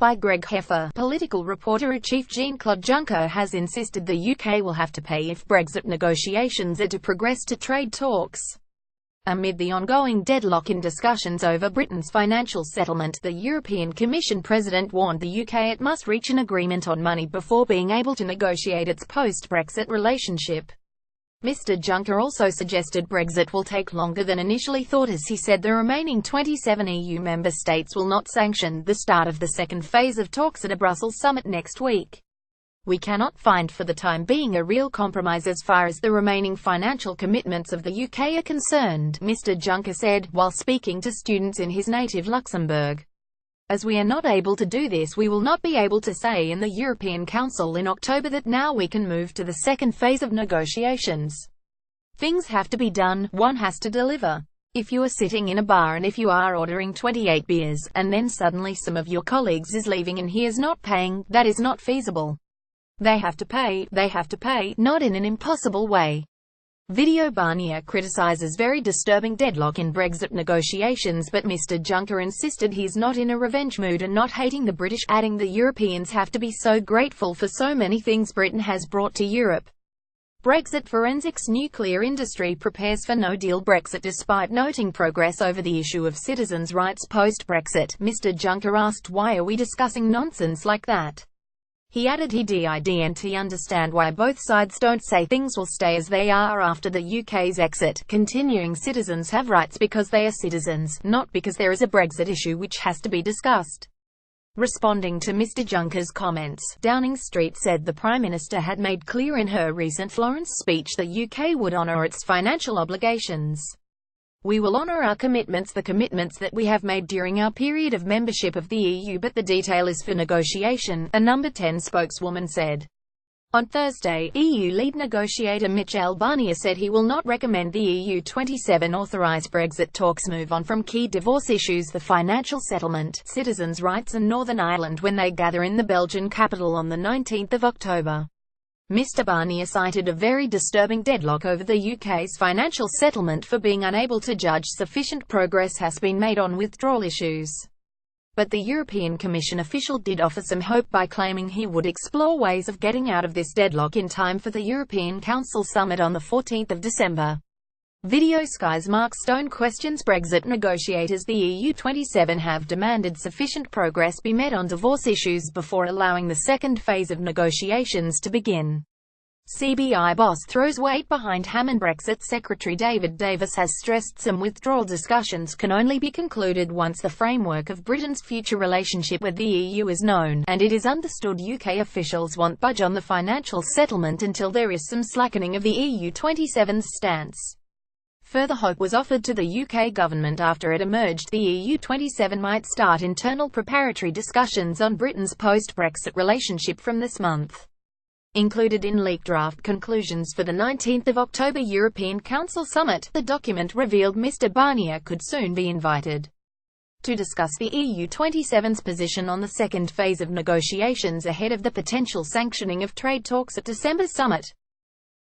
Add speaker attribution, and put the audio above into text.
Speaker 1: By Greg Heffer, political reporter-in-chief Jean-Claude Juncker has insisted the UK will have to pay if Brexit negotiations are to progress to trade talks. Amid the ongoing deadlock in discussions over Britain's financial settlement, the European Commission President warned the UK it must reach an agreement on money before being able to negotiate its post-Brexit relationship. Mr. Juncker also suggested Brexit will take longer than initially thought, as he said the remaining 27 EU member states will not sanction the start of the second phase of talks at a Brussels summit next week. We cannot find for the time being a real compromise as far as the remaining financial commitments of the UK are concerned, Mr. Juncker said, while speaking to students in his native Luxembourg. As we are not able to do this, we will not be able to say in the European Council in October that now we can move to the second phase of negotiations. Things have to be done, one has to deliver. If you are sitting in a bar and if you are ordering 28 beers, and then suddenly some of your colleagues is leaving and he is not paying, that is not feasible. They have to pay, not in an impossible way. Video Barnier criticizes very disturbing deadlock in Brexit negotiations, but Mr. Juncker insisted he's not in a revenge mood and not hating the British, adding the Europeans have to be so grateful for so many things Britain has brought to Europe. Brexit forensics nuclear industry prepares for no-deal Brexit despite noting progress over the issue of citizens' rights post-Brexit. Mr. Juncker asked, why are we discussing nonsense like that? He added he didn't understand why both sides don't say things will stay as they are after the UK's exit, continuing citizens have rights because they are citizens, not because there is a Brexit issue which has to be discussed. Responding to Mr. Juncker's comments, Downing Street said the Prime Minister had made clear in her recent Florence speech that UK would honour its financial obligations. We will honour our commitments, the commitments that we have made during our period of membership of the EU, but the detail is for negotiation, a Number 10 spokeswoman said. On Thursday, EU lead negotiator Michel Barnier said he will not recommend the EU 27 authorise Brexit talks move on from key divorce issues, the financial settlement, citizens' rights and Northern Ireland, when they gather in the Belgian capital on the 19th of October. Mr. Barnier cited a very disturbing deadlock over the UK's financial settlement for being unable to judge sufficient progress has been made on withdrawal issues. But the European Commission official did offer some hope by claiming he would explore ways of getting out of this deadlock in time for the European Council summit on the 14th of December. Video Sky's Mark Stone questions Brexit negotiators. The EU 27 have demanded sufficient progress be made on divorce issues before allowing the second phase of negotiations to begin. CBI boss throws weight behind Hammond. Brexit Secretary David Davis has stressed some withdrawal discussions can only be concluded once the framework of Britain's future relationship with the EU is known, and it is understood UK officials won't budge on the financial settlement until there is some slackening of the EU 27's stance. Further hope was offered to the UK government after it emerged the EU 27 might start internal preparatory discussions on Britain's post-Brexit relationship from this month. Included in leaked draft conclusions for the 19th of October European Council summit, the document revealed Mr. Barnier could soon be invited to discuss the EU 27's position on the second phase of negotiations ahead of the potential sanctioning of trade talks at December's summit.